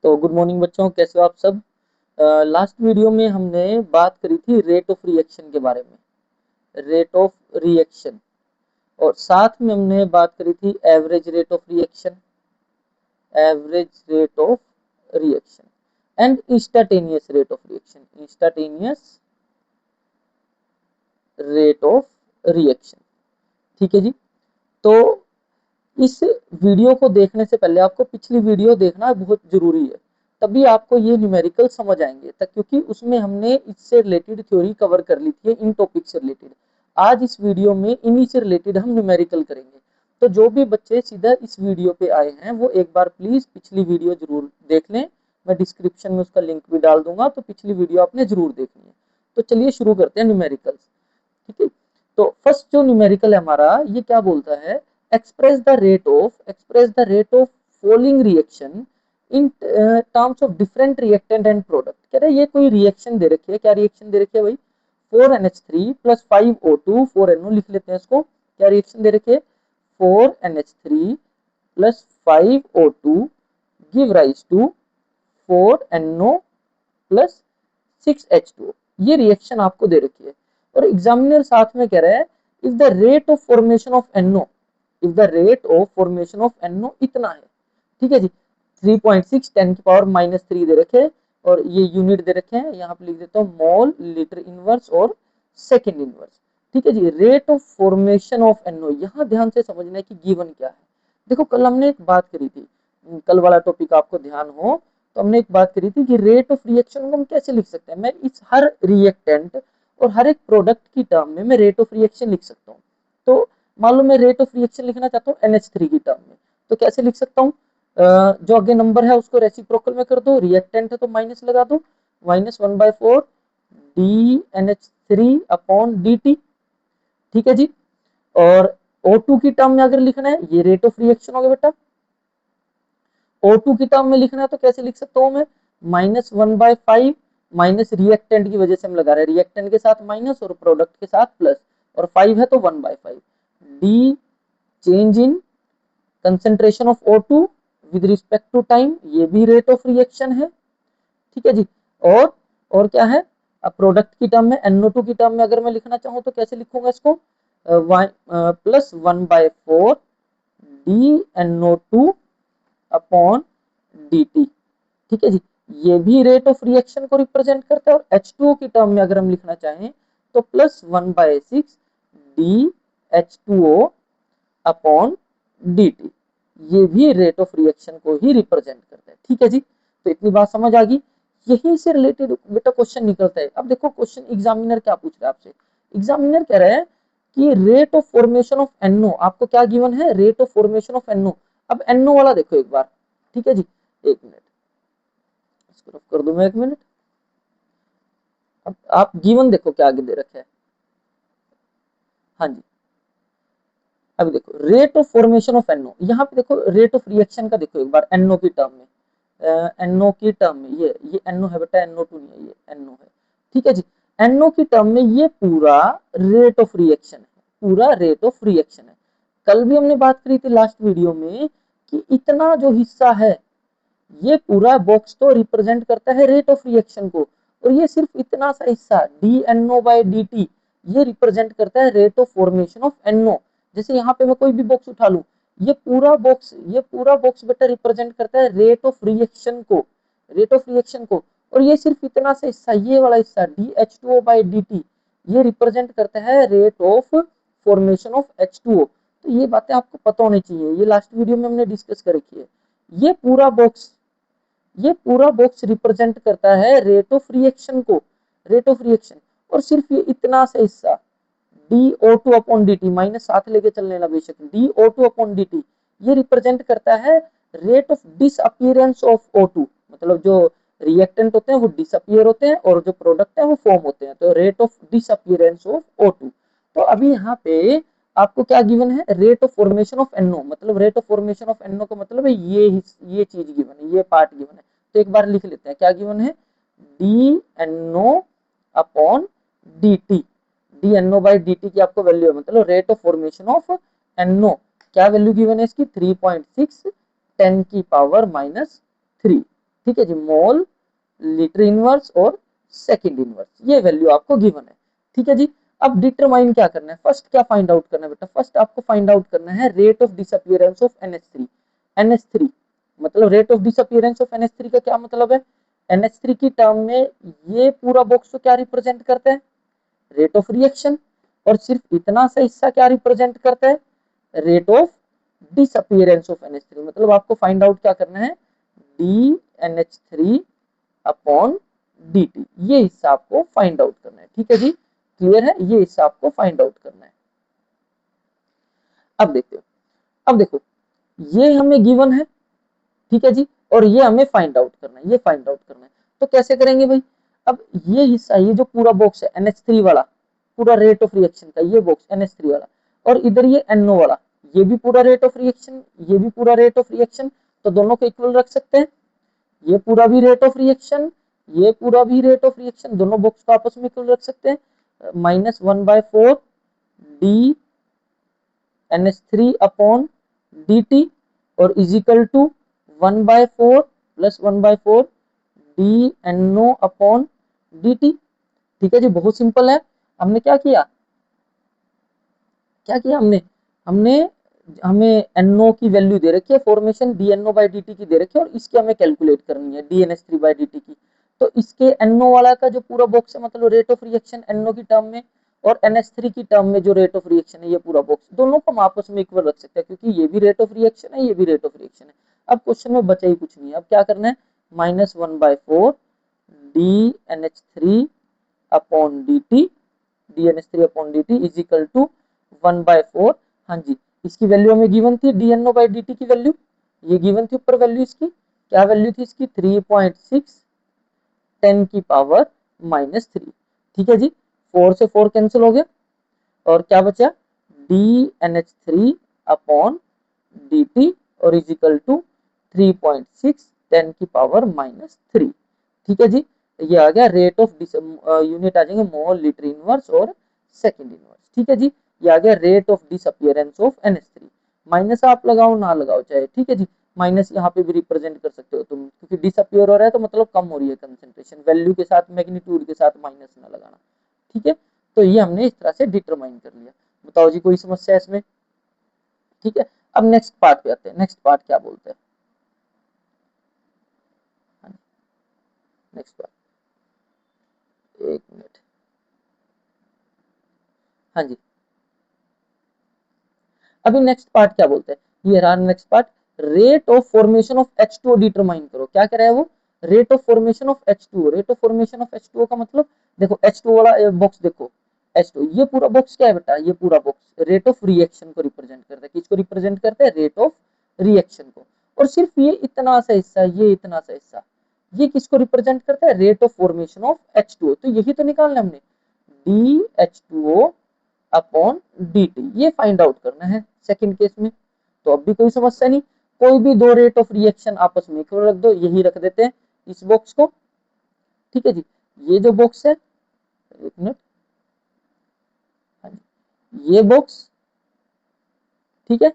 तो good morning बच्चों, कैसे हो आप सब। लास्ट वीडियो में हमने बात करी थी रेट ऑफ रिएक्शन के बारे में, रेट ऑफ रिएक्शन। और साथ में हमने बात करी थी average rate of reaction, average rate of reaction and instantaneous rate of reaction, instantaneous rate of reaction. ठीक है जी। तो इस वीडियो को देखने से पहले आपको पिछली वीडियो देखना बहुत जरूरी है, तभी आपको ये न्यूमेरिकल समझ आएंगे तक, क्योंकि उसमें हमने इससे रिलेटेड थ्योरी कवर कर ली थी, इन टॉपिक से रिलेटेड। आज इस वीडियो में इन्हीं से रिलेटेड हम न्यूमेरिकल करेंगे। तो जो भी बच्चे सीधा इस वीडियो पे आए हैं वो एक बार प्लीज पिछली वीडियो जरूर देख लें। मैं डिस्क्रिप्शन में उसका लिंक भी डाल दूंगा, तो पिछली वीडियो आपने जरूर देखनी है। तो चलिए शुरू करते हैं न्यूमेरिकल्स। ठीक है। तो फर्स्ट जो न्यूमेरिकल है हमारा, ये क्या बोलता है, express the rate of falling reaction in terms of different reactant and product. कह रहे ये कोई रिएक्शन दे रखी है, क्या रिएक्शन दे रखी है भाई, 4NH3 प्लस 5O2 4NO लिख लेते हैं इसको। क्या रिएक्शन दे रखी है, 4NH3 plus 5O2 give rise to 4NO plus 6H2। ये रिएक्शन आपको दे रखी है और एग्जामिनर साथ में कह रहा है if the rate of formation of NO, if the rate of formation of NO इतना है। ठीक है जी। 3.6 10 की पावर -3 दे रखे और ये यूनिट दे रखे हैं, यहाँ पे लिख देता हूँ मोल, लीटर इनवर्स और सेकेंड इनवर्स। ठीक है जी। Rate of formation of NO, यहाँ ध्यान से समझना है कि गिवन क्या है। देखो कल हमने एक बात करी थी, कल वाला टॉपिक आपको ध्यान हो तो हमने एक बात करी थी कि रेट ऑफ रिएक्शन को हम कैसे लिख सकते हैं। मैं इस हर रिएक्टेंट और हर एक प्रोडक्ट की टर्म में मैं रेट ऑफ रिएक्शन लिख सकता हूँ। तो मान लो मैं रेट ऑफ रिएक्शन लिखना चाहता हूँ NH3 की टर्म में, तो कैसे लिख सकता हूँ, जो आगे नंबर है उसको रेसिप्रोकल में कर दो, रिएक्टेंट है तो माइनस लगा दो, -1/4 DNH3 अपॉन DT। ठीक है जी। और O2 की टर्म में अगर लिखना है, ये रेट ऑफ रिएक्शन हो गया बेटा। O2 की टर्म में लिखना है तो कैसे लिख सकता हूँ मैं, -1/5 माइनस रिएक्टेंट की वजह से हम लगा रहे हैं, रिएक्टेंट के साथ माइनस और प्रोडक्ट के साथ प्लस, और 5 है तो 1/5 D change in concentration of O2 with respect to time, ये भी रेट ऑफ रिएक्शन है। ठीक है जी। और क्या है, अब प्रोडक्ट की टर्म में NO2 की टर्म में अगर मैं लिखना चाहूँ तो कैसे लिखूंगा इसको, +1/4 DNO2 अपॉन DT। ठीक है जी। ये भी रेट ऑफ रिएक्शन को रिप्रेजेंट करता है। और H2O की टर्म में अगर हम लिखना चाहें तो +1/6 DH2O अपॉन DT, ये भी रेट ऑफ रिएक्शन को ही रिप्रेजेंट करता है। ठीक है जी। तो इतनी बात समझ आ गई। यही से रिलेटेड बेटा क्वेश्चन निकलता है। अब देखो क्वेश्चन एग्जामिनर क्या पूछ रहा है आपसे, एग्जामिनर कह रहा है कि rate of formation of NO, आपको क्या गिवन है, rate of formation of NO। अब NO वाला देखो एक बार। ठीक है जी। एक मिनट इसको रफ कर दूं मैं, एक मिनट। अब आप गिवन देखो क्या आगे दे रखा है। हाँ जी। अभी देखो rate of formation of NO, यहाँ पे देखो रेट ऑफ रिएक्शन का देखो एक बार NO की टर्म में, NO की टर्म में ये NO है बेटा, NO2 नहीं है, ये NO है। ठीक है जी। NO की टर्म में ये पूरा रेट ऑफ रिएक्शन है, पूरा रेट ऑफ रिएक्शन है। कल भी हमने बात करी थी लास्ट वीडियो में कि इतना जो हिस्सा है ये पूरा बॉक्स तो रिप्रेजेंट करता है रेट ऑफ रिएक्शन को, और ये सिर्फ इतना सा हिस्सा DNO/DT ये रिप्रेजेंट करता है rate of formation of NO। जैसे यहाँ पे मैं कोई भी बॉक्स उठा लूं, ये पूरा बॉक्स बेटा रिप्रेजेंट करता है रेट ऑफ रिएक्शन को, रेट ऑफ रिएक्शन को। और ये सिर्फ इतना सा हिस्सा, ये वाला हिस्सा DH2O/DT ये रिप्रेजेंट करता है rate of formation of H2O। तो ये बातें आपको पता होनी चाहिए, ये लास्ट वीडियो में हमने डिस्कस कर रखी है। ये पूरा बॉक्स, ये पूरा बॉक्स रिप्रेजेंट करता है रेट ऑफ रिएक्शन को, रेट ऑफ रिएक्शन। और सिर्फ ये इतना सा हिस्सा DO2 अपॉन DT, -7 लेके चल लेना बेशक, DO2 अपॉन DT ये रिप्रेजेंट करता है rate of disappearance of O2। मतलब जो रिएक्टेंट होते हैं वो डिसअपियर होते हैं और जो प्रोडक्ट है वो फॉर्म होते हैं, तो rate of disappearance of O2। तो अभी यहाँ पे आपको क्या गिवन है, rate of formation of NO, मतलब rate of formation of NO का मतलब है ये चीज गिवन है, ये पार्ट गिवन है। तो एक बार लिख लेते हैं क्या गिवन है, DNO अपॉन DT, DNO/DT की आपको वैल्यू है, मतलब rate of formation of NO। क्या वैल्यू गिवन है इसकी, 3.6 10 की पावर -3, ठीक है जी, मोल, लीटर इनवर्स और सेकंड इनवर्स, ये वैल्यू आपको गिवन है। ठीक है जी, अब डिटरमाइन क्या करना है, फर्स्ट क्या फाइंड आउट करना है बेटा, फर्स्ट आपको फाइंड आउट करना है rate of disappearance of NH3। NH3 मतलब rate of disappearance of NH3 का क्या मतलब है, NH3 की टर्म में ये पूरा बॉक्स तो क्या रिप्रेजेंट करता है, रेट ऑफ रिएक्शन, और सिर्फ इतना सा हिस्सा क्या रिप्रेजेंट करता है, rate of disappearance of NH3। मतलब आपको फाइंड आउट क्या करना है, DNH3 अपॉन dt, ये हिस्सा आपको फाइंड आउट करना है। ठीक है जी, क्लियर है, ये हिस्सा आपको फाइंड आउट करना है। अब देखते हो, अब देखो ये हमें गिवन है, ठीक है जी, और ये हमें फाइंड आउट करना है, ये फाइंड आउट करना है। तो कैसे करेंगे भाई, अब ये हिस्सा, ये जो पूरा बॉक्स है NH3 वाला, पूरा रेट ऑफ रिएक्शन का ये बॉक्स NH3 वाला, और इधर ये NO वाला, ये भी पूरा रेट ऑफ रिएक्शन, ये भी पूरा रेट ऑफ रिएक्शन, तो दोनों को इक्वल रख सकते हैं। ये पूरा भी रेट ऑफ रिएक्शन, ये पूरा भी रेट ऑफ रिएक्शन, दोनों बॉक्स को आपस में इक्वल रख सकते हैं। -1/4 डी NH3 अपॉन dt और is equal to 1/4 plus 1/4 D NO upon dt। ठीक है जी, बहुत सिंपल है। हमने क्या किया, क्या किया हमने, हमने हमें NO की वैल्यू दे रखी है, फॉर्मेशन DNO/dt की दे रखी है, और इसकी हमें कैलकुलेट करनी है DNH3/dt की। तो इसके NO वाला का जो पूरा बॉक्स है, मतलब रेट ऑफ रिएक्शन NO की टर्म में और NH3 की टर्म में जो रेट ऑफ रिएक्शन है, ये पूरा बॉक्स, दोनों को हम आपस में इक्वल रख सकते हैं, क्योंकि ये भी रेट ऑफ रिएक्शन है, ये भी रेट ऑफ रिएक्शन है। अब क्वेश्चन में बचा ही कुछ नहीं है, अब क्या करना है, -1/4 DNH3 upon dt, DNH3 upon dt is equal to 1/4। हाँ जी, इसकी वैल्यू हमें गिवन थी DNO/dt की वैल्यू, ये गिवन थी ऊपर वैल्यू इसकी, क्या वैल्यू थी इसकी, 3.6 10 की पावर -3। ठीक है जी, 4 से 4 कैंसिल हो गया, और क्या बचा, DNH3 अपॉन dt और इज इक्वल टू 3.6 10 की पावर -3। ठीक है जी, ये आ गया रेट ऑफ यूनिट, आ जाएंगे मोल, लीटर इनवर्स और सेकंड इनवर्स। ठीक है जी, ये आ गया rate of disappearance of NH3। Minus आप लगाओ ना लगाओ चाहे, ठीक है जी, माइनस यहाँ पे भी रिप्रेजेंट कर सकते हो तुम, क्योंकि डिसअपीयर हो रहा है तो मतलब कम हो रही है कंसेंट्रेशन, वैल्यू के साथ मैग्नीट्यूड के साथ माइनस ना लगाना। ठीक है, तो ये हमने इस तरह से डिटरमाइन कर लिया। बताओ जी, कोई समस्या है इसमें। ठीक है, अब नेक्स्ट पार्ट पे आते हैं, नेक्स्ट पार्ट क्या बोलते हैं, नेक्स्ट पार्ट, एक मिनट, हाँ जी, अभी नेक्स्ट पार्ट क्या बोलते हैं, ये रहा next part, rate of formation of H2O determine करो। क्या कह रहा है वो, rate of formation of H2O। Rate of formation of H2O का मतलब, देखो H2O वाला बॉक्स देखो, H2, ये पूरा बॉक्स क्या है बेटा, ये पूरा बॉक्स रेट ऑफ रिएक्शन को रिप्रेजेंट करता है, किसको रिप्रेजेंट करता है, रेट ऑफ रिएक्शन को। और सिर्फ ये इतना सा हिस्सा, ये इतना सा हिस्सा, ये किसको रिप्रेजेंट करता है, rate of formation of H2O। तो यही तो निकालना हमने, DH2O अपॉन dt, ये फाइंड आउट करना है सेकंड केस में। तो अब भी कोई समस्या नहीं, कोई भी दो रेट ऑफ रिएक्शन आपस में इक्वल रख दो, यही रख देते हैं इस बॉक्स को। ठीक है जी, ये जो बॉक्स है, एक मिनट, ये बॉक्स, ठीक है,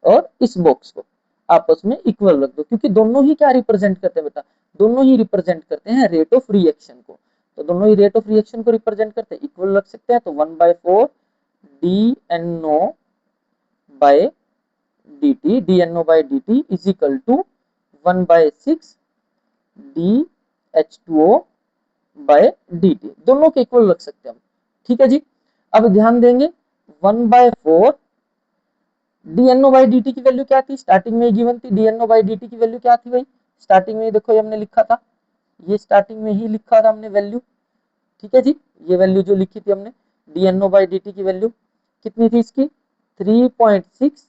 और इस बॉक्स को आपस में इक्वल रख दो, क्योंकि दोनों ही क्या रिप्रेजेंट करते हैं बेटा, दोनों ही रिप्रेजेंट करते हैं रेट ऑफ रिएक्शन को। तो दोनों ही रेट ऑफ रिएक्शन को रिप्रेजेंट करते हैं, इक्वल रख सकते हैं। तो 1/4 DNO by dt, DNO/dt is equal to 1/6 DH2O/dt, दोनों के इक्वल रख सकते हैं हम। ठीक है जी, अब ध्यान देंगे, 1/4 DNO/dt की वैल्यू क्या थी, स्टार्टिंग में गिवन थी, DNO/dt की वैल्यू क्या थी भाई, स्टार्टिंग में देखो ये हमने लिखा था, ये स्टार्टिंग में ही लिखा था हमने वैल्यू। ठीक है जी, ये वैल्यू जो लिखी थी हमने, DNO/dt की वैल्यू कितनी थी इसकी, 3.6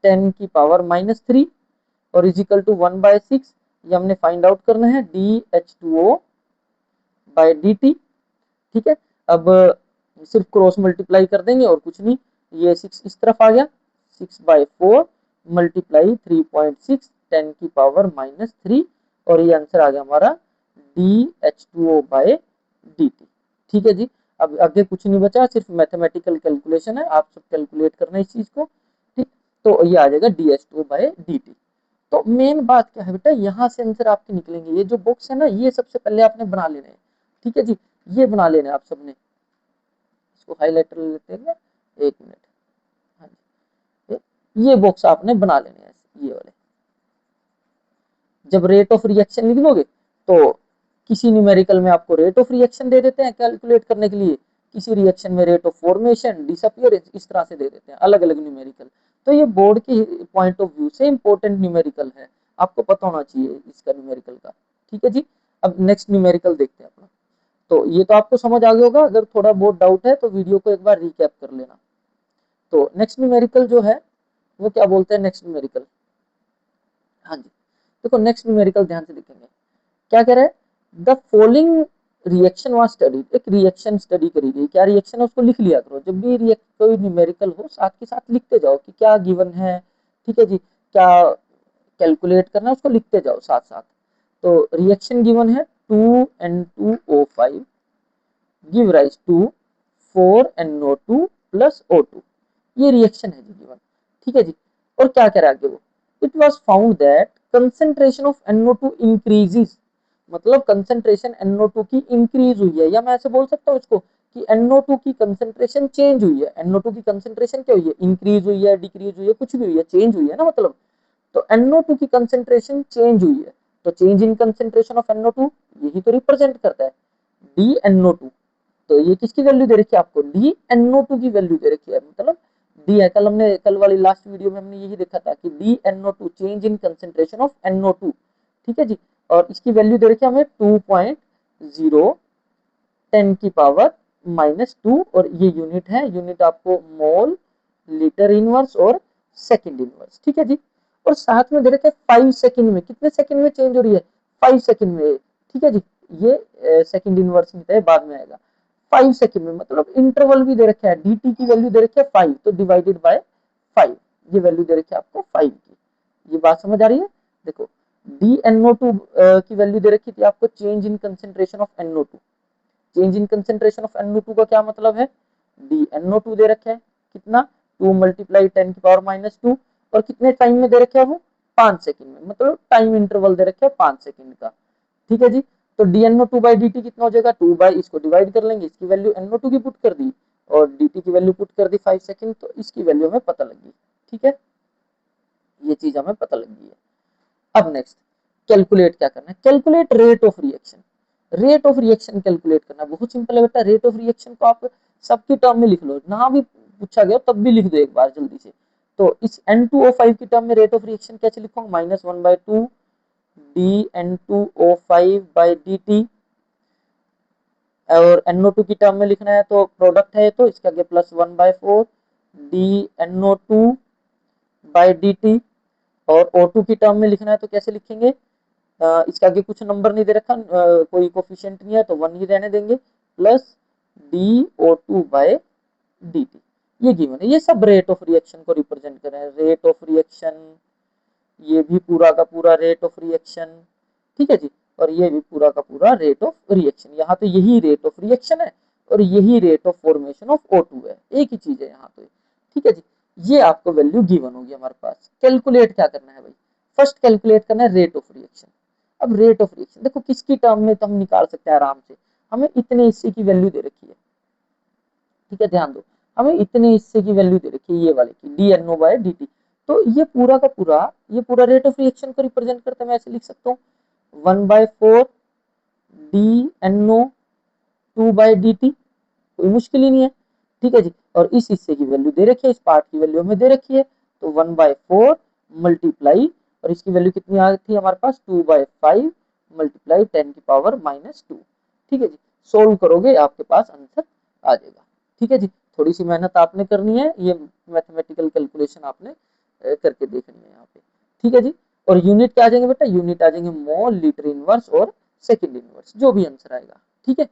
10 की पावर -3 और इज इक्वल टू 1/6, ये हमने फाइंड आउट करना है DH2O/dt। ठीक है, अब सिर्फ क्रॉस मल्टीप्लाई कर देंगे और कुछ नहीं, ये 6 इस तरफ आ गया, 6/4 मल्टीप्लाई 3.6 10 की पावर -3, और ये आंसर आ गया हमारा DH2O/dt। ठीक है जी, अब आगे कुछ नहीं बचा, सिर्फ मैथमेटिकल कैलकुलेशन है, आप सब कैलकुलेट करना है इस चीज को। ठीक, तो ये आ जाएगा DH2/dt। तो मेन बात क्या है बेटा, यहाँ से आंसर आपके निकलेंगे। ये जो बॉक्स है ना, ये सबसे पहले आपने बना लेने हैं, ठीक है जी, ये बना लेने आप सबने। इसको हाईलाइटर ले लेते हैं, एक मिनट। हाँ जी, ये बॉक्स आपने बना लेने हैं, ये वाले। जब रेट ऑफ रिएक्शन लिख दोगे तो किसी न्यूमेरिकल में आपको रेट ऑफ रिएक्शन दे देते हैं कैलकुलेट करने के लिए, किसी रिएक्शन में रेट ऑफ फॉर्मेशन, डिसअपियरेंस, इस तरह से दे देते हैं अलग अलग न्यूमेरिकल। तो ये बोर्ड के पॉइंट ऑफ व्यू से इंपॉर्टेंट न्यूमेरिकल है, आपको पता होना चाहिए इसका न्यूमेरिकल का, ठीक है जी। अब नेक्स्ट न्यूमेरिकल देखते हैं अपना। तो ये तो आपको समझ आ गया होगा, अगर थोड़ा बहुत डाउट है तो वीडियो को एक बार रिकैप कर लेना। तो नेक्स्ट न्यूमेरिकल जो है वो क्या बोलते हैं, नेक्स्ट न्यूमेरिकल, हाँ जी, देखो नेक्स्ट न्यूमेरिकल ध्यान से देखेंगे, क्या कह रहा है, the following reaction was studied, एक रिएक्शन स्टडी करी गई, क्या रिएक्शन है उसको लिख लिया करो, जब भी कोई न्यूमेरिकल हो साथ के साथ लिखते जाओ कि क्या गिवन है, ठीक है जी, क्या कैलकुलेट करना है उसको लिखते जाओ साथ साथ। तो रिएक्शन गिवन है 2N2O5 give rise to 4NO2 plus O2, ये रिएक्शन है जी गिवन, ठीक है जी। और क्या कह रहा है आगे वो, it was found that concentration of NO2 increases, मतलब कंसंट्रेशन NO2 की इंक्रीज हुई है, या मैं ऐसे बोल सकता हूँ इसको कि NO2 की कंसंट्रेशन चेंज हुई है। NO2 की कंसंट्रेशन क्या हुई है, इंक्रीज हुई है, डिक्रीज हुई है, कुछ भी हुई है, चेंज हुई है ना मतलब। तो NO2 की कंसंट्रेशन चेंज हुई है, तो change in concentration of NO2 यही तो रिप्रेजेंट करता है DNO2। तो ये किसकी वैल्यू दे रखी है आपको, DNO2 की वैल्यू दे रखी है, मतलब डी है, कल हमने कल वाली लास्ट वीडियो में हमने यही देखा था कि DNO2 change in concentration of NO2, ठीक है जी। और इसकी वैल्यू दे रखी है हमें 2.0 10⁻⁻², और ये यूनिट है, यूनिट आपको मोल, लीटर इनवर्स और सेकंड इनवर्स, ठीक है जी। और साथ में दे रखे 5 सेकंड में, कितने सेकंड में चेंज हो रही है, 5 सेकंड में, ठीक है जी। ये सेकंड इनवर्स में है, बाद में आएगा। 5 सेकंड में, मतलब इंटरवल भी दे रखा है, dt की वैल्यू दे रखी है 5, तो डिवाइडेड बाय 5, ये वैल्यू दे रखी है आपको 5 की। ये बात समझ आ रही है, देखो DNO2 की वैल्यू दे रखी थी आपको change in concentration of NO2, change in concentration of NO2 का क्या मतलब है, DNO2 दे रखा है कितना, 2 मल्टीप्लाई 10⁻², और कितने टाइम में दे रखा है वो, 5 सेकंड में, मतलब टाइम इंटरवल दे रखा है 5 सेकंड का, ठीक है जी। तो DNO2/dt कितना हो जाएगा, 2 बाई, इसको डिवाइड कर लेंगे, इसकी वैल्यू NO2 की पुट कर दी और dt की वैल्यू पुट कर दी 5 सेकंड, तो इसकी वैल्यू हमें पता लगी, ठीक है, ये चीज हमें पता लग गई है। अब नेक्स्ट कैलकुलेट क्या करना है, calculate rate of reaction. Rate of reaction calculate करना बहुत सिंपल है बेटा, रेट ऑफ रिएक्शन को आप सबकी टर्म में लिख लो, ना भी पूछा गया तब भी लिख दो एक बार जल्दी से। तो इस N2O5 की टर्म में रेट ऑफ रिएक्शन कैसे लिखूंगा, -1/2 dN2O5/dt, और NO2 की टर्म में लिखना है तो प्रोडक्ट है, तो इसके आगे +1/4 dNO2/dt, और O2 की टर्म में लिखना है तो कैसे लिखेंगे, इसके आगे कुछ नंबर नहीं दे रखा, कोई कोफिशिएंट नहीं है तो 1 ही रहने देंगे, प्लस DO2/dt, ये गिवन है। ये सब रेट ऑफ रिएक्शन को रिप्रेजेंट कर रहे हैं, रेट ऑफ रिएक्शन, ये भी पूरा का पूरा रेट ऑफ रिएक्शन, ठीक है जी, और ये भी पूरा का पूरा रेट ऑफ रिएक्शन, यहाँ तो यही रेट ऑफ रिएक्शन है और यही rate of formation of O2 है, एक ही चीज है यहाँ पे, ठीक है जी। ये आपको वैल्यू गिवन होगी हमारे पास। कैलकुलेट क्या करना है भाई, फर्स्ट कैलकुलेट करना है रेट ऑफ रिएक्शन। अब रेट ऑफ रिएक्शन देखो किसकी टर्म में तो हम निकाल सकते हैं आराम से, हमें इतने हिस्से की वैल्यू दे रखी है, ठीक है, ध्यान दो, हमें इतने हिस्से की वैल्यू दे रखी है ये वाले की DNO/dt, तो ये पूरा का पूरा, ये पूरा रेट ऑफ रिएक्शन को रिप्रेजेंट करता है, मैं ऐसे लिख सकता हूँ 1/4 DNO2/dt, कोई मुश्किल ही नहीं है, ठीक है जी। और इस हिस्से की वैल्यू दे रखी है, इस पार्ट की वैल्यू हमें दे रखी है, तो 1/4 मल्टीप्लाई, और इसकी वैल्यू कितनी आ थी हमारे पास, 2/5 मल्टीप्लाई 10⁻², ठीक है जी। सोल्व करोगे आपके पास आंसर आ जाएगा, ठीक है जी। थोड़ी सी मेहनत आपने करनी है, ये मैथमेटिकल कैलकुलेशन आपने करके देखनी है यहाँ पे, ठीक है जी। और यूनिट क्या आ जाएंगे बेटा, यूनिट आ जाएंगे मोल, लीटर इनवर्स और सेकंड इनवर्स, जो भी आंसर आएगा, ठीक है।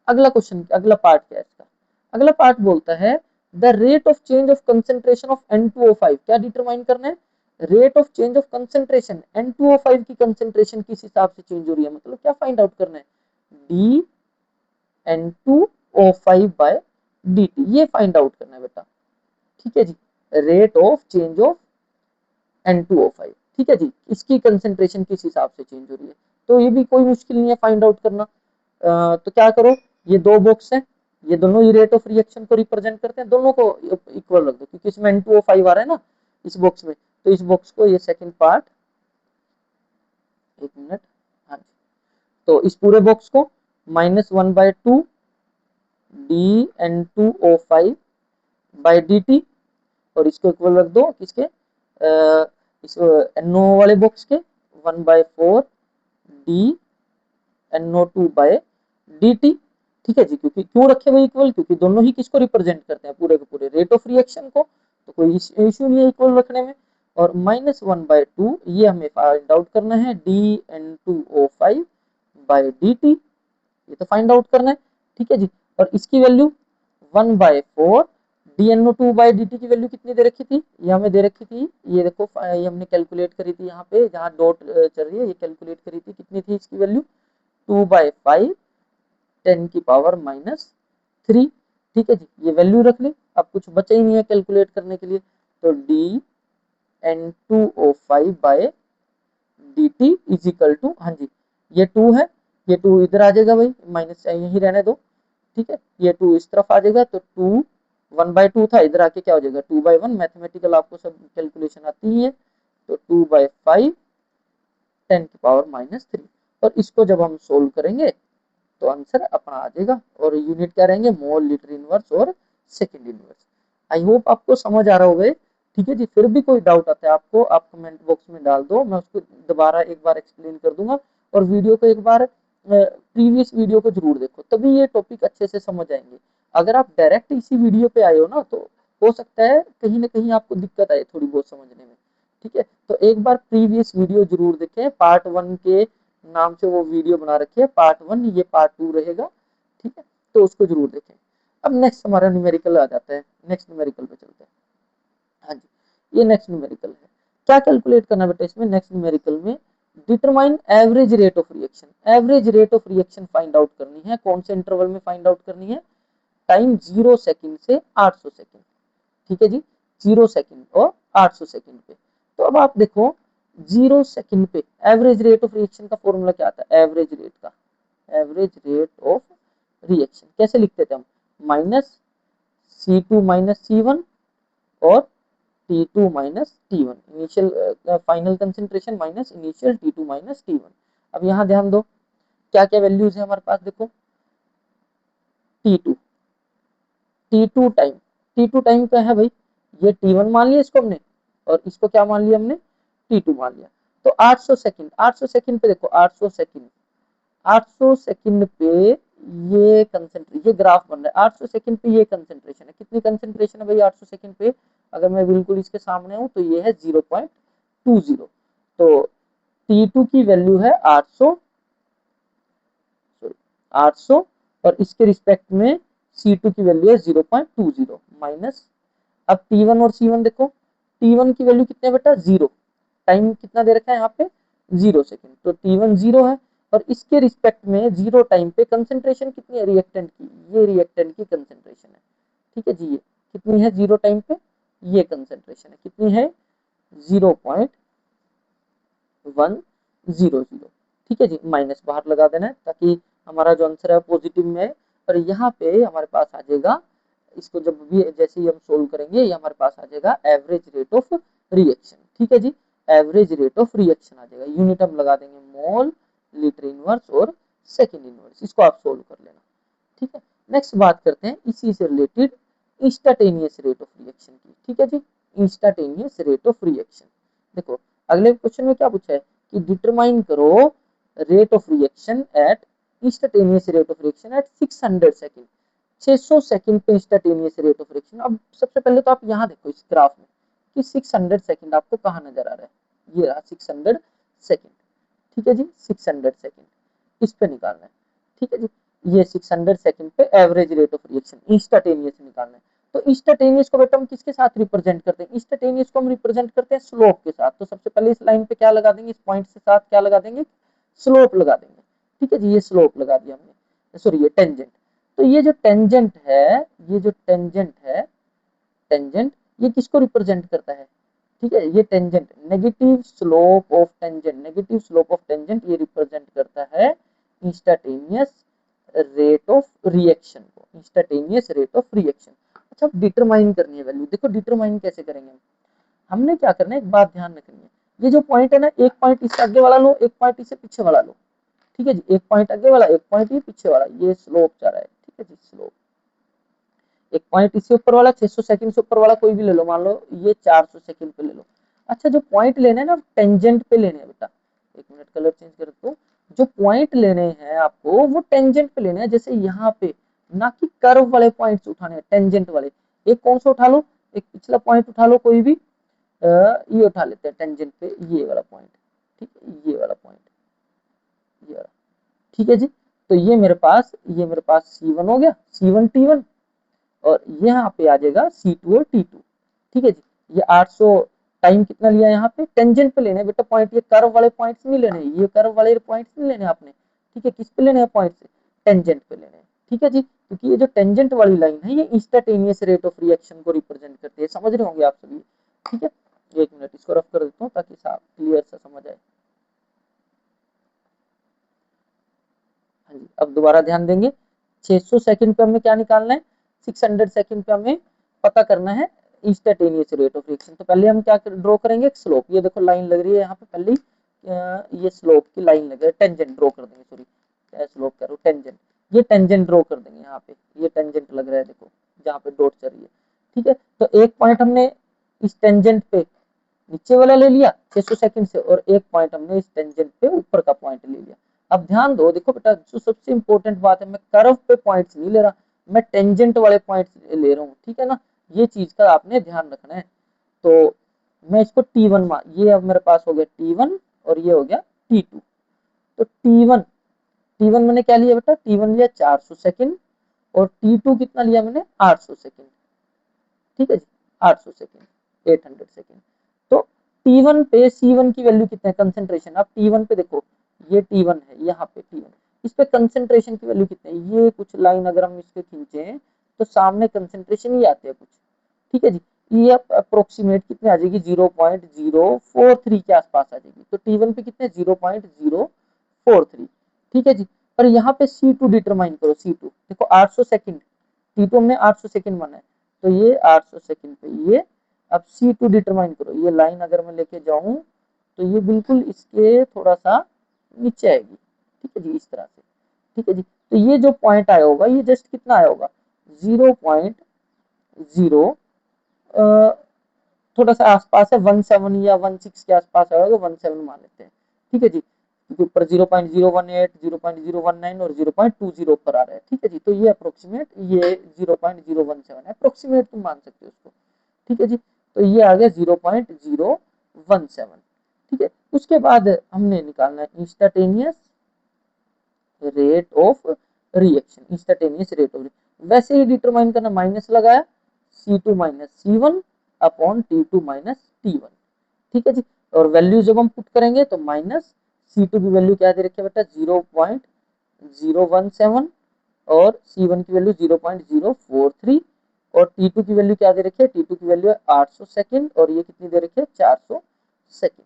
अगला क्वेश्चन, अगला पार्ट क्या है इसका, अगला पार्ट बोलता है the rate of change of concentration of N2O5, क्या डिटरमाइन करना है, rate of change of concentration, N2O5 की कंसेंट्रेशन किस हिसाब से चेंज हो रही है, मतलब क्या फाइंड आउट करना है, डी N2O5/dt, ये फाइंड आउट करना है बेटा, ठीक है जी, rate of change of N2O5, ठीक है जी, इसकी कंसेंट्रेशन किस हिसाब से चेंज हो रही है। तो ये भी कोई मुश्किल नहीं है फाइंड आउट करना। तो क्या करो, ये दो बॉक्स है, ये दोनों ही रेट ऑफ रिएक्शन को रिप्रेजेंट करते हैं, दोनों को इक्वल रख दो क्योंकि इसमें N2O5 आ रहा है ना इस बॉक्स में, तो इस बॉक्स को ये सेकंड पार्ट, एक मिनट, हाँ, तो इस पूरे बॉक्स को -1/2 DN2O5 बाई dt, और इसको इक्वल रख दो किसके, इस NO वाले बॉक्स के 1/4 DNO2 बाय dt। ठीक है जी, क्योंकि क्यों रखे हुए इक्वल, क्योंकि दोनों ही किसको रिप्रेजेंट करते हैं, पूरे के पूरे रेट ऑफ रिएक्शन को, तो कोई इश्यू नहीं है इक्वल रखने में। और -1/2 ये हमें फाइंड आउट करना है DN2O5 बाय dt, ये तो फाइंड आउट करना है। ठीक है जी, और इसकी वैल्यू 1/4 DNO2 बाई dt की वैल्यू कितनी दे रखी थी, ये हमें दे रखी थी, ये देखो ये हमने कैलकुलेट करी थी, यहाँ पे जहाँ डॉट चल रही है ये कैलकुलेट करी थी, कितनी थी इसकी वैल्यू 2/5 10⁻³ ठीक है जी, ये वैल्यू रख ली, अब कुछ बचा ही नहीं है कैलकुलेट करने के लिए, तो DN2O5 by dt is equal to, हाँ जी ये 2 है, ये 2 इधर आ जाएगा भाई, माइनस यही रहने दो, ठीक है, ये 2 इस तरफ आ जाएगा, तो 2 1/2 था, इधर आके क्या हो जाएगा 2/1, मैथमेटिकल आपको सब कैलकुलेशन आती ही है, तो 2/5 10⁻³ और इसको जब हम सोल्व करेंगे तो आंसर अपना आ जाएगा, और यूनिट क्या रहेंगे, मोल, लीटर इनवर्स और सेकंड इनवर्स। आई होप आपको समझ आ रहा होगा। ठीक है जी, फिर भी कोई डाउट आता है आपको, आप कमेंट बॉक्स में डाल दो, मैं उसको दोबारा एक बार एक्सप्लेन कर दूंगा, और वीडियो को एक बार प्रीवियस वीडियो को जरूर देखो, तभी ये टॉपिक अच्छे से समझ आएंगे। अगर आप डायरेक्ट इसी वीडियो पे आए हो ना, तो हो सकता है कहीं ना कहीं आपको दिक्कत आए थोड़ी बहुत समझने में। ठीक है, तो एक बार प्रीवियस वीडियो जरूर देखें, पार्ट 1 के नाम से वो वीडियो बना रखी है, पार्ट 1, ये पार्ट 2 रहेगा। ठीक है, तो उसको जरूर देखें। अब नेक्स्ट हमारा न्यूमेरिकल आ जाता है, नेक्स्ट न्यूमेरिकल पे चलते हैं। हाँ जी, ये नेक्स्ट न्यूमेरिकल है, क्या कैलकुलेट करना बेटा इसमें, नेक्स्ट न्यूमेरिकल में determine average rate of reaction, average rate of reaction find out करनी है, कौन से इंटरवल में फाइंड आउट करनी है, टाइम 0 सेकंड से 800 सेकंड। ठीक है जी, 0 सेकंड और 800 सेकंड पे। तो अब आप देखो 0 सेकंड पे एवरेज रेट ऑफ रिएक्शन का फॉर्मूला क्या आता है, एवरेज रेट का, एवरेज रेट ऑफ रिएक्शन कैसे लिखते थे हम, -C2 - C1 और T2 - T1, initial final concentration minus initial T2 - T1। अब यहाँ ध्यान दो क्या क्या वैल्यूज है हमारे पास, देखो T2, T2 time, T2 time क्या है भाई, ये T1 मान लिया इसको हमने, और इसको क्या मान लिया हमने, T2 मान लिया। तो 800 सेकंड, 800 सेकंड पे देखो, 800 सेकंड, 800 सेकंड पे ये कंसेंट्रेशन, ये ग्राफ बन रहा है, 800 सेकंड पे ये कंसेंट्रेशन है, कितनी कंसेंट्रेशन है भाई 800 सेकंड पे, अगर मैं बिल्कुल इसके सामने हूं तो ये है 0.20, तो T2 की वैल्यू है 800, 800, और इसके रिस्पेक्ट में C2 की वैल्यू है 0.20 माइनस, अब T1 और C1 देखो, T1 की वैल्यू कितने बेटा 0, टाइम कितना दे रखा है यहाँ पे 0 सेकंड, तो T1 0 है, और इसके रिस्पेक्ट में 0 टाइम पे कंसेंट्रेशन कितनी है रिएक्टेंट की, ये रिएक्टेंट की कंसेंट्रेशन है। ठीक है जी, ये कितनी है 0 टाइम पे, ये कंसेंट्रेशन है कितनी है 0.100। ठीक है जी, माइनस बाहर लगा देना है ताकि हमारा जो आंसर है पॉजिटिव में है, और यहाँ पे हमारे पास आ जाएगा, इसको जब भी जैसे ही हम सोल्व करेंगे ये हमारे पास आ जाएगा एवरेज रेट ऑफ रिएक्शन। ठीक है जी, एवरेज रेट ऑफ रिएक्शन आ जाएगा, यूनिट हम लगा देंगे मोल, लीटर इनवर्स और सेकंड इनवर्स, इसको आप सोल्व कर लेना। ठीक है, नेक्स्ट बात करते हैं इसी से related instantaneous rate of reaction की। ठीक है जी, इंस्टेंटेनियस रेट ऑफ रिएक्शन, देखो अगले क्वेश्चन में क्या पूछा है कि डिटरमाइन करो rate of reaction at instantaneous rate of reaction at 600 second, 600 second पे इंस्टेंटेनियस रेट ऑफ रिएक्शन। अब सबसे पहले तो आप यहाँ देखो इस ग्राफ में कि 600 सेकंड आपको कहाँ नजर आ रहा है, ये रहा 600 सेकंड। ठीक है जी, 600 सेकंड इस पे निकालना है। ठीक है जी, ये 600 सेकंड पे average rate of reaction instantaneous निकालना है। तो इंस्टेंटेनियस को बेटा हम किसके साथ रिप्रेजेंट करते हैं, इंस्टेंटेनियस को हम रिप्रेजेंट करते हैं स्लोप के साथ, तो सबसे पहले इस लाइन पे क्या लगा देंगे, इस पॉइंट के साथ क्या लगा देंगे, स्लोप लगा देंगे। ठीक है जी, ये स्लोप लगा दिया हमने, सॉरी ये टेंजेंट। तो ये जो टेंजेंट है, ये जो टेंजेंट है, टेंजेंट ये किसको रिप्रेजेंट करता है, ठीक है, ये tangent, negative slope of tangent, negative slope of tangent ये रिप्रेजेंट करता है इंस्टेंटेनियस रेट ऑफ रिएक्शन को, इंस्टेंटेनियस रेट ऑफ रिएक्शन। अच्छा, डिटरमाइन करनी है वैल्यू, देखो डिटरमाइन कैसे करेंगे हमने क्या करना है, एक बात ध्यान रखनी है, ये जो पॉइंट है ना, एक पॉइंट इससे आगे वाला लो, एक पॉइंट इससे पीछे वाला लो, ठीक है जी, एक पॉइंट आगे वाला, एक पॉइंट ये पीछे वाला, ये स्लोप जा रहा है, ठीक है जी, स्लोप। एक पॉइंट इससे ऊपर वाला 600 सेकंड से ऊपर वाला कोई भी ले लो, मान लो ये 400 सेकंड पे ले लो। अच्छा, जो पॉइंट लेने हैं ना टेंजेंट पे लेने हैं बेटा, एक मिनट कलर चेंज कर दो, जो पॉइंट लेने हैं आपको वो टेंजेंट पे लेने हैं, जैसे यहाँ पे, ना कि कर्व वाले पॉइंट्स उठाने हैं, टेंजेंट वाले। एक कौन सा उठा लो, एक पिछला पॉइंट उठा लो कोई भी, ये उठा लेते हैं टेंजेंट पे, ये वाला पॉइंट, ठीक है, ये वाला पॉइंट, ये वाला, ठीक है जी। तो ये मेरे पास C1 हो गया, C1 T1, और यहाँ पे आ जाएगा C2 और T2, ठीक है जी। ये 800 टाइम कितना लिया यहाँ पे, टेंजेंट पे लेने बेटा पॉइंट, ये कर्व वाले पॉइंट्स नहीं लेने, ये कर्व वाले पॉइंट्स नहीं लेने आपने, ठीक है, किस पे लेने हैं पॉइंट से, टेंजेंट पे लेने हैं, ठीक है जी, क्योंकि ये जो टेंजेंट वाली लाइन है ये इंस्टेंटेनियस रेट ऑफ रिएक्शन को रिप्रेजेंट करती है, समझ रहे होंगे आप सभी, ठीक है। एक मिनट इसको रफ कर देता हूँ ताकि साफ क्लियर सा समझ आए। हाँ जी, अब दोबारा ध्यान देंगे, 600 सेकंड पे हमें क्या निकालना है, 600 सेकंड पे हमें पता करना है इंस्टेंटेनियस रेट ऑफ रिएक्शन। तो पहले हम क्या ड्रॉ करेंगे, एक स्लोप, ये देखो लाइन लग रही है यहाँ पे, पहले ये स्लोप की लाइन लगे, टेंजेंट ड्रॉ कर देंगे, सॉरी स्लोप करो, टेंजेंट, ये टेंजेंट ड्रॉ कर देंगे यहाँ पे, ये टेंजेंट लग रहा है देखो जहाँ पे डॉट चल रही है, ठीक है। तो एक पॉइंट हमने इस टेंजेंट पे नीचे वाला ले लिया 600 सेकंड से, और एक पॉइंट हमने इस टेंजेंट पे ऊपर का पॉइंट ले लिया। अब ध्यान दो, देखो बेटा जो सबसे इंपॉर्टेंट बात है, मैं कर्व पे पॉइंट्स नहीं ले रहा, मैं टेंजेंट वाले पॉइंट्स ले रहा हूँ, ठीक है ना, ये चीज का आपने ध्यान रखना है। तो मैं इसको T1 मान, ये अब मेरे पास हो गया T1 और ये हो गया T2। तो T1, T1 मैंने क्या लिया बेटा, T1 लिया 400 सेकंड, और T2 कितना लिया मैंने 800 सेकंड, ठीक है जी, 800 सेकंड, 800 सेकंड। तो T1 पे C1 की वैल्यू कितना है, कंसेंट्रेशन, अब T1 पे देखो, ये T1 है, यहाँ पे T1, इस पे कंसेंट्रेशन की वैल्यू कितनी है, ये कुछ लाइन अगर हम इसके खींचे तो सामने कंसेंट्रेशन ही आते हैं कुछ, ठीक है जी। ये अप्रोक्सीमेट कितने आ जाएगी, 0.043 के आसपास आ जाएगी, तो T1 पे कितने 0.043, ठीक है जी। और यहाँ पे C2 डिटरमाइन करो, C2 देखो 800 सेकंड, T2 हमने 800 सेकंड माना है, तो ये 800 सेकंड पे ये, अब C2 डिटरमाइन करो, ये लाइन अगर मैं लेके जाऊं तो ये बिल्कुल इसके थोड़ा सा नीचे आएगी, ठीक है जी, इस तरह से, ठीक है जी। तो ये जो पॉइंट आया होगा ये जस्ट कितना आया होगा, 0.0, थोड़ा सा आसपास है, 17 या 16 के आसपास आएगा, 17 मान लेते हैं, ठीक है जी, क्योंकि ऊपर 0.018, 0.019 और 0.20 पर आ रहा है, ठीक है जी। तो ये अप्रोक्सीमेट, ये 0.017 है, अप्रोक्सीमेट तुम मान सकते हो उसको, ठीक है जी। तो ये आ गया 0.017, ठीक है। उसके बाद हमने निकालना है instantaneous rate of reaction, instantaneous rate of, वैसे ही डिटरमाइन करना, माइनस लगाया, C2 minus C1 upon T2 minus T1, ठीक है जी। और वैल्यू जब हम पुट करेंगे तो माइनस C2 की वैल्यू क्या दे रखी है बेटा, 0.017, और C1 की वैल्यू 0.043, और T2 की वैल्यू क्या दे रखी है, T2 की वैल्यू है 800 सेकंड, और ये कितनी दे रखी है 400 सेकंड,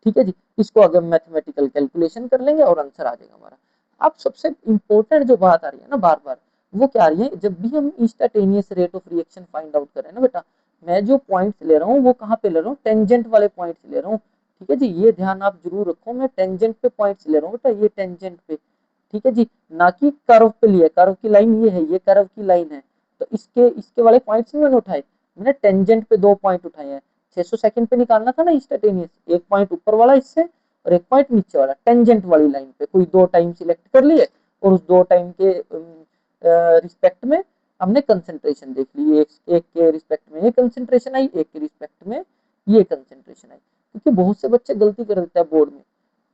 ठीक है जी। इसको अगर मैथमेटिकल कैलकुलेशन कर लेंगे और आंसर आ जाएगा हमारा। अब सबसे इंपॉर्टेंट जो बात आ रही है ना बार बार, वो क्या आ रही है, जब भी हम instantaneous rate of reaction find out करें ना बेटा, मैं जो पॉइंट्स ले रहा हूँ वो कहाँ पे ले रहा हूँ, टेंजेंट वाले पॉइंट्स ले रहा हूँ, ठीक है जी, ये ध्यान आप जरूर रखो, मैं टेंजेंट पे पॉइंट्स ले रहा हूँ बेटा, ये टेंजेंट पे, ठीक है जी, ना कि कर्व पे लिया, कर्व की लाइन ये है, ये कर्व की लाइन है, तो इसके इसके वाले पॉइंट्स नहीं मैंने उठाए, मैंने टेंजेंट पे दो पॉइंट उठाए हैं। 600 सेकंड पे निकालना था ना इंस्टेंटेनियस, एक पॉइंट ऊपर वाला इससे और एक पॉइंट नीचे वाला, टेंजेंट वाली लाइन पे कोई दो टाइम सिलेक्ट कर लिए, और उस दो टाइम के रिस्पेक्ट में हमने कंसेंट्रेशन देख ली, एक के रिस्पेक्ट में ये कंसेंट्रेशन आई, एक के रिस्पेक्ट में ये कंसेंट्रेशन आई, क्योंकि बहुत से बच्चे गलती कर देते हैं बोर्ड में,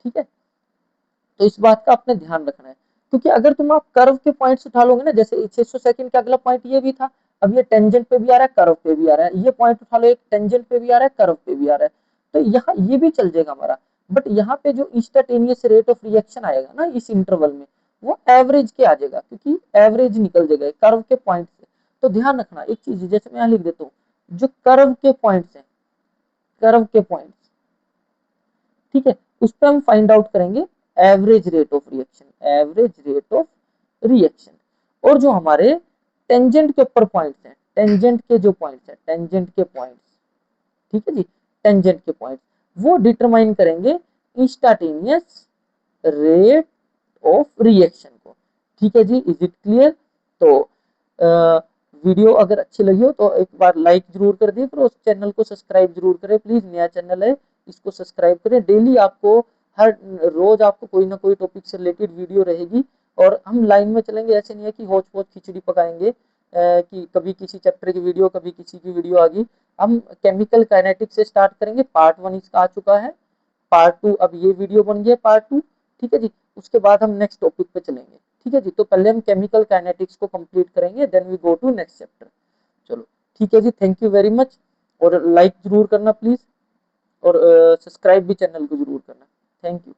ठीक है। तो इस बात का आपने ध्यान रखना है, क्योंकि अगर तुम आप कर्व के पॉइंट्स उठा लोगे ना, जैसे 600 सेकंड का अगला पॉइंट ये भी था, अब ये टेंजेंट पे भी आ रहा है, कर्व पे भी आ रहा है, ये पॉइंट उठा लो, एक टेंजेंट पे भी आ रहा है, कर्व पे भी आ रहा है, तो यहाँ ये भी चल जाएगा हमारा, बट यहाँ पे जो इंस्टेंटेनियस रेट ऑफ रिएक्शन आएगा ना इस इंटरवल में, वो एवरेज के आ जाएगा, क्योंकि एवरेज निकल जाएगा कर्व के पॉइंट से। तो ध्यान रखना एक चीज, जैसे मैं यहाँ लिख देता हूँ, जो कर्व के पॉइंट्स है, कर्व के पॉइंट्स, ठीक है, उस पर हम फाइंड आउट करेंगे average rate of reaction, average rate of reaction. और जो हमारे टेंजेंट के ऊपर पॉइंट्स हैं, टेंजेंट के जो पॉइंट्स हैं, टेंजेंट के पॉइंट्स, ठीक है जी, टेंजेंट के पॉइंट्स वो डिटरमाइन करेंगे इंस्टाटेनियस रेट ऑफ रिएक्शन को, ठीक है जी। Is it clear? तो वीडियो अगर अच्छी लगी हो तो एक बार लाइक जरूर कर दिए, फिर उस चैनल को सब्सक्राइब जरूर करें प्लीज, नया चैनल है इसको सब्सक्राइब करें। डेली आपको हर रोज आपको कोई ना कोई टॉपिक से रिलेटेड वीडियो रहेगी, और हम लाइन में चलेंगे, ऐसे नहीं है कि होच पोच खिचड़ी पकाएंगे कि कभी किसी चैप्टर की वीडियो कभी किसी की वीडियो आ गई। हम केमिकल काइनेटिक्स से स्टार्ट करेंगे, पार्ट 1 इसका आ चुका है, पार्ट 2 अब ये वीडियो बन गया पार्ट 2, ठीक है जी। उसके बाद हम नेक्स्ट टॉपिक पे चलेंगे, ठीक है जी। तो पहले हम केमिकल काइनेटिक्स को कंप्लीट करेंगे, then we go to next chapter. चलो ठीक है जी, थैंक यू वेरी मच, और लाइक जरूर करना प्लीज, और सब्सक्राइब भी चैनल को जरूर करना। Thank you.